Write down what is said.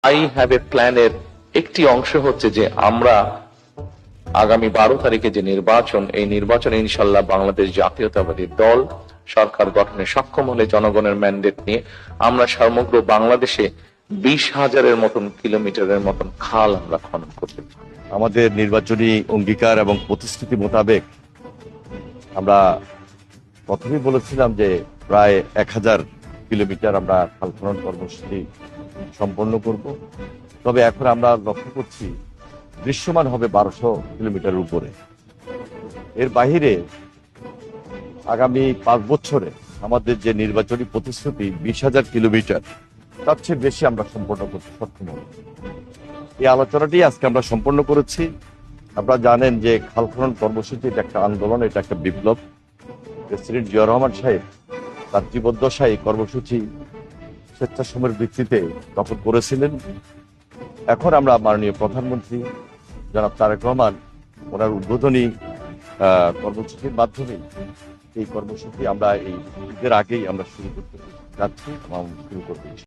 I have a প্ল্যানের একটি অংশ হচ্ছে যে আমরা আগামী 12 তারিখে যে নির্বাচন, এই নির্বাচনে ইনশাল্লাহ বাংলাদেশ জাতীয়তাবাদী দল সরকার গঠনে সক্ষম হলে জনগণের ম্যান্ডেট নিয়ে আমরা সমগ্র বাংলাদেশে 20,000-এর মতন কিলোমিটারের মতন খাল আমরা খনন করতে পারি। আমাদের নির্বাচনী অঙ্গীকার এবং প্রতিশ্রুতি মোতাবেক আমরা প্রথমেই বলেছিলাম যে প্রায় 1000 কিলোমিটার আমরা খাল খনন কর্মসূচি সম্পন্ন করব। তবে এখন আমরা লক্ষ্য করছি দৃশ্যমান হবে 1200 কিলোমিটারের উপরে। এর বাহিরে আগামী 5 বছরে আমাদের যে নির্বাচনী প্রতিশ্রুতি 20,000 কিলোমিটার, তার চেয়ে বেশি আমরা সম্পন্ন করতে সক্ষম হব। এই আলোচনাটি আজকে আমরা সম্পন্ন করেছি। আপনারা জানেন যে খাল খনন কর্মসূচি এটা একটা আন্দোলন, এটা একটা বিপ্লব। প্রেসিডেন্ট জিয়া রহমান সাহেব তার জীবদ্দশায় এই কর্মসূচি স্বেচ্ছাশ্রমের ভিত্তিতে দখল করেছিলেন। এখন আমরা মাননীয় প্রধানমন্ত্রী জনাব তারেক রহমান ওনার উদ্বোধনী কর্মসূচির মাধ্যমে এই কর্মসূচি আমরা এই ঈদের আগেই আমরা শুরু করতে যাচ্ছি এবং শুরু করতে